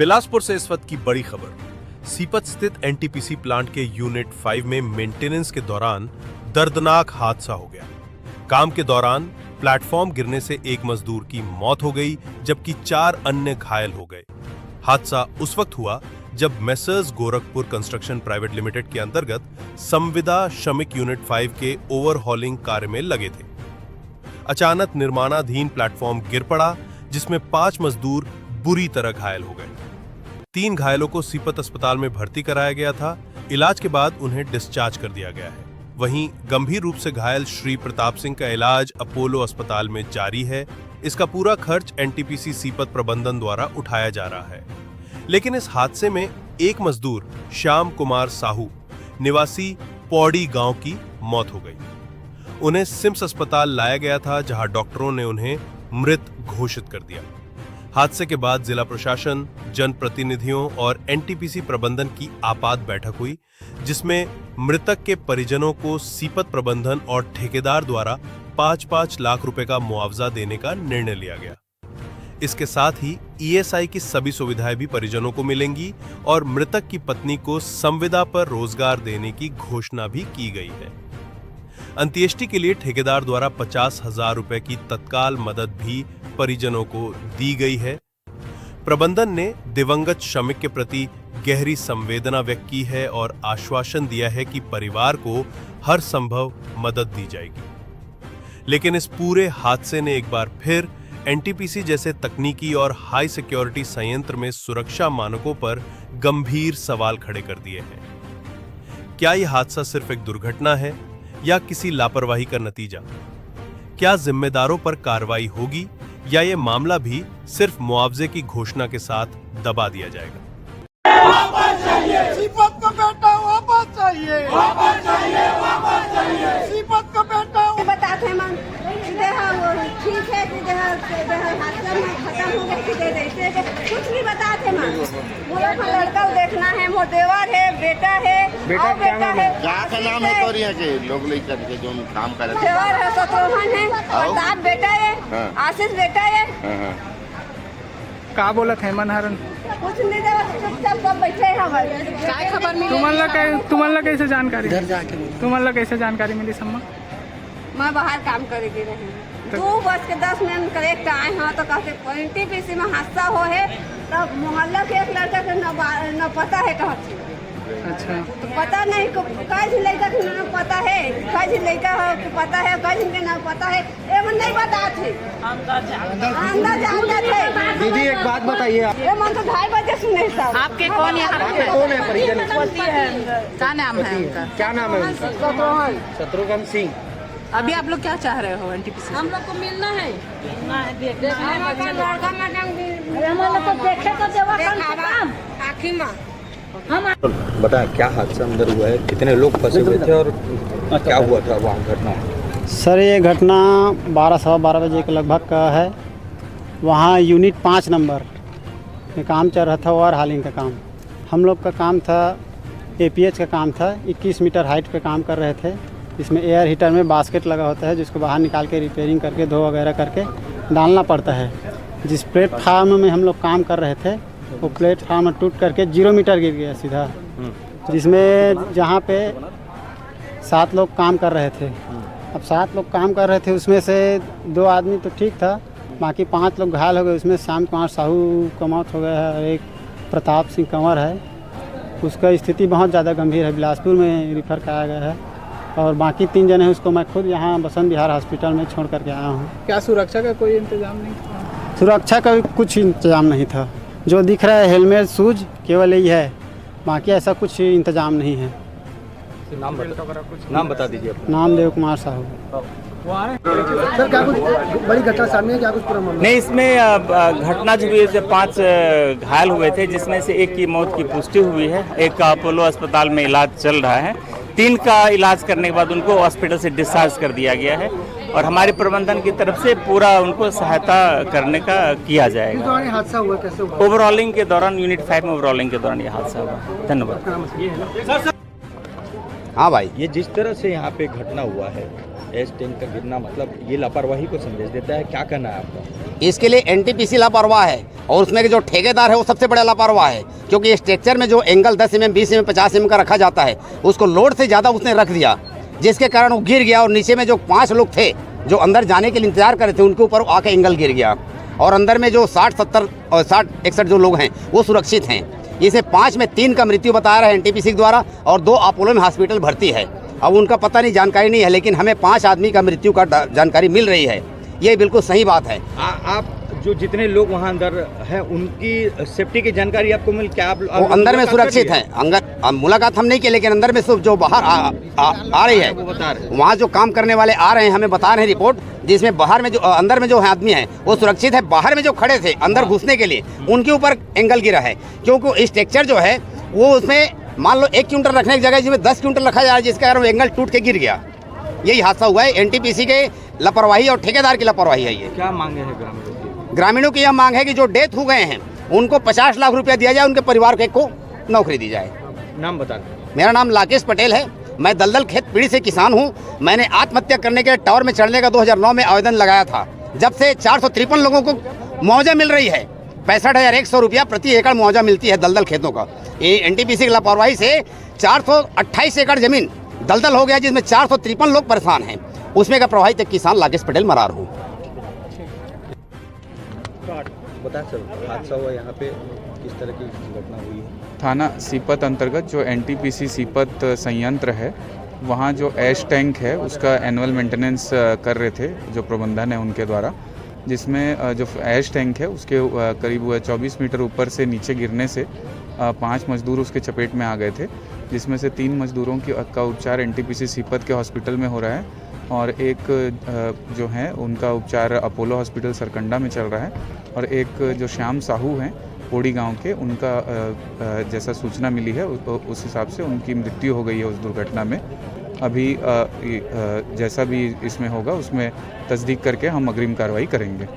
बिलासपुर से इस वक्त की बड़ी खबर। सीपत स्थित एनटीपीसी प्लांट के यूनिट 5 में मेंटेनेंस के दौरान दर्दनाक हादसा हो गया। काम के दौरान प्लेटफॉर्म गिरने से एक मजदूर की मौत हो गई, जबकि 4 अन्य घायल हो गए। हादसा उस वक्त हुआ जब messrs Gorakhpur construction private limited के अंतर्गत संविदा श्रमिक यूनिट 5 के ओवरहॉलिंग कार्य में लगे थे। अचानक निर्माणाधीन प्लेटफॉर्म गिर पड़ा, जिसमें 5 मजदूर बुरी तरह घायल हो गए। 3 घायलों को सीपत अस्पताल में भर्ती कराया गया था। इलाज के बाद उन्हें डिस्चार्ज कर दिया गया है। वहीं गंभीर रूप से घायल श्री प्रताप सिंह का इलाज अपोलो अस्पताल में जारी है। इसका पूरा खर्च एनटीपीसी सीपत प्रबंधन द्वारा उठाया जा रहा है। लेकिन इस हादसे में एक मजदूर श्याम कुमार साहू निवासी पौड़ी गांव की मौत हो गई। उन्हें सिम्स अस्पताल लाया गया था, जहां डॉक्टरों ने उन्हें मृत घोषित कर दिया। हादसे के बाद जिला प्रशासन, जनप्रतिनिधियों और एनटीपीसी प्रबंधन की आपात बैठक हुई, जिसमें मृतक के परिजनों को सीपत प्रबंधन और ठेकेदार द्वारा 5-5 लाख रुपए का मुआवजा देने का निर्णय लिया गया। इसके साथ ही ईएसआई की सभी सुविधाएं भी परिजनों को मिलेंगी और मृतक की पत्नी को संविदा पर रोजगार देने की घोषणा भी की गई है। अंत्येष्टि के लिए ठेकेदार द्वारा 50,000 रुपए की तत्काल मदद भी परिजनों को दी गई है। प्रबंधन ने दिवंगत श्रमिक के प्रति गहरी संवेदना व्यक्त की है और आश्वासन दिया है कि परिवार को हर संभव मदद दी जाएगी। लेकिन इस पूरे हादसे ने एक बार फिर एनटीपीसी जैसे तकनीकी और हाई सिक्योरिटी संयंत्र में सुरक्षा मानकों पर गंभीर सवाल खड़े कर दिए हैं। क्या यह हादसा सिर्फ एक दुर्घटना है या किसी लापरवाही का नतीजा? क्या जिम्मेदारों पर कार्रवाई होगी या ये मामला भी सिर्फ मुआवजे की घोषणा के साथ दबा दिया जाएगा? वापस चाहिए सीपत का बेटा, वापस चाहिए, वापस चाहिए, वापस चाहिए सीपत का बेटा। बताते हैं मन ठीक है कि हादसा में खत्म हो गया कि दे देते, कुछ नहीं बताते मन। मुझे लड़का देखना है, मोर देवर है, बेटा है, बेटा क्या नाम है? क्या का नाम है? तोरिया के लोग लेकर के जो काम कर रहे हैं। देवर है, शत्रुघ्न है, प्रताप बेटा है, आशीष बेटा है। का बोलत है मनहरन? कुछ नहीं देवा, चुपचाप सब बैठे हैं। काय खबर मिली? तुम्हारा कैसे जानकारी? तुम्हारा कैसे जानकारी मिली सम्मा? मैं बाहर काम करेगी रही 2:10 करेक्ट आए हैं तो कहते एनटीपीसी में हादसा हो है, तब मोहल्ला के एक लड़का के न पता है कहाँ से। अच्छा, तो पता नहीं कई लड़का के न पता है, कई लड़का को पता है, कई के न पता है, एवं नहीं बताते। अंदर थे। दीदी एक बात बताइए, ये मन तो 2:30 बजे सुने सब। आपके कौन यहाँ पे? कौन है परिजन? क्या नाम है उनका? क्या नाम है उनका? शत्रुघ्न सिंह। अभी आप लोग क्या चाह रहे हो एनटीपीसी? हम लोग को मिलना है, लड़का बता क्या हादसा अंदर हुआ है, कितने लोग फंसे हुए थे और क्या हुआ था वहाँ घटना? सर ये घटना 12-12:15 बजे के लगभग का है। वहाँ यूनिट 5 नंबर में काम चल रहा था, ओवरहॉलिंग का काम। हम लोग का काम था, एपीएच का काम था। 21 मीटर हाइट पे काम कर रहे थे। इसमें एयर हीटर में बास्केट लगा होता है, जिसको बाहर निकाल के रिपेयरिंग करके धो वगैरह करके डालना पड़ता है। जिस प्लेटफार्म में हम लोग काम कर रहे थे, वो प्लेटफार्म टूट करके 0 मीटर गिर गया सीधा, जिसमें जहाँ पे 7 लोग काम कर रहे थे। अब 7 लोग काम कर रहे थे, उसमें से 2 आदमी तो ठीक था, बाकी 5 लोग घायल हो गए। उसमें श्याम कुमार साहू का मौत हो गया है और एक प्रताप सिंह कंवर है, उसका स्थिति बहुत ज़्यादा गंभीर है, बिलासपुर में रिफ़र कराया गया है। और बाकी 3 जने हैं, उसको मैं खुद यहाँ बसंत विहार हॉस्पिटल में छोड़ करके आया हूँ। क्या सुरक्षा का कोई इंतजाम नहीं था? सुरक्षा का भी कुछ इंतजाम नहीं था। जो दिख रहा है हेलमेट, शूज केवल यही है, बाकी ऐसा कुछ इंतजाम नहीं है। नाम बता दीजिए। नाम देव कुमार साहू। सर क्या कुछ बड़ी घटना सामने है? क्या कुछ पूरा मामला? नहीं, इसमें घटना जो हुई है, 5 घायल हुए थे, जिसमें से एक की मौत की पुष्टि हुई है। एक का अपोलो अस्पताल में इलाज चल रहा है। 3 का इलाज करने के बाद उनको हॉस्पिटल से डिस्चार्ज कर दिया गया है और हमारे प्रबंधन की तरफ से पूरा उनको सहायता करने का किया जाएगा। हादसा हुआ कैसे हुआ? ओवरऑलिंग के दौरान, यूनिट 5 में ओवरऑलिंग के दौरान ये हादसा हुआ। धन्यवाद। हाँ भाई, ये जिस तरह से यहाँ पे घटना हुआ है, एस टैंक का गिरना मतलब ये लापरवाही को संदेश देता है, क्या कहना है आपका? इसके लिए एनटीपीसी लापरवाह है और उसमें जो ठेकेदार है वो सबसे बड़ा लापरवाह है, क्योंकि स्ट्रक्चर में जो एंगल 10 mm, 20 mm, 50 mm का रखा जाता है उसको लोड से ज़्यादा उसने रख दिया, जिसके कारण वो गिर गया और नीचे में जो 5 लोग थे जो अंदर जाने के लिए इंतजार कर रहे थे उनके ऊपर आके एंगल गिर गया और अंदर में जो 60, 70 और 60, 61 जो लोग हैं वो सुरक्षित हैं। इसे 5 में 3 का मृत्यु बताया रहा है एनटीपीसी द्वारा और 2 अपोलो में हॉस्पिटल भर्ती है। अब उनका पता नहीं, जानकारी नहीं है, लेकिन हमें 5 आदमी का मृत्यु का जानकारी मिल रही है। ये बिल्कुल सही बात है। आप जो जितने लोग वहाँ अंदर हैं उनकी सेफ्टी की जानकारी आपको मिल क्या? आप वो अंदर में सुरक्षित हैं। अंदर मुलाकात हम नहीं की, लेकिन अंदर में जो बाहर आ रही है वहाँ जो काम करने वाले आ रहे हैं हमें बता रहे हैं रिपोर्ट, जिसमें बाहर में जो अंदर में जो है आदमी है वो सुरक्षित है। बाहर में जो खड़े थे अंदर घुसने के लिए उनके ऊपर एंगल गिरा है, क्योंकि स्ट्रक्चर जो है वो उसमें मान लो 1 क्विंटल रखने की जगह जिसमें 10 क्विंटल रखा जा रहा है, जिसके कारण वो एंगल टूट के गिर गया। यही हादसा हुआ है। एनटीपीसी के लापरवाही और ठेकेदार की लापरवाही है। ये क्या मांगे है ग्रामीणों की? यह मांग है कि जो डेथ हो गए हैं उनको 50 लाख रुपया दिया जाए, उनके परिवार को नौकरी दी जाए। नाम बता दें। मेरा नाम लाकेश पटेल है। मैं दलदल खेत पीढ़ी से किसान हूँ। मैंने आत्महत्या करने के टावर में चढ़ने का 2009 में आवेदन लगाया था। जब से 453 लोगों को मुआवजा मिल रही है, 65,100 रुपया प्रति एकड़ मुआवजा मिलती है दलदल खेतों का। ये एनटीपीसी की लापरवाही से 428 एकड़ जमीन दलदल हो गया, जिसमें 453 लोग परेशान हैं। उसमें का प्रभावित एक किसान लाकेश पटेल मरार हूँ। बता सर, हादसा हुआ यहाँ पे, किस तरह की घटना हुई है? थाना सीपत अंतर्गत जो एनटीपीसी सीपत संयंत्र है वहाँ जो ऐश टैंक है उसका एनुअल मेंटेनेंस कर रहे थे जो प्रबंधन है उनके द्वारा, जिसमें जो ऐश टैंक है उसके करीब 24 मीटर ऊपर से नीचे गिरने से 5 मजदूर उसके चपेट में आ गए थे, जिसमें से 3 मजदूरों का उपचार एनटीपीसी सीपत के हॉस्पिटल में हो रहा है और एक जो है उनका उपचार अपोलो हॉस्पिटल सरकंडा में चल रहा है और एक जो श्याम साहू हैं पोड़ी गांव के, उनका जैसा सूचना मिली है उस हिसाब से उनकी मृत्यु हो गई है उस दुर्घटना में। अभी जैसा भी इसमें होगा उसमें तस्दीक करके हम अग्रिम कार्रवाई करेंगे।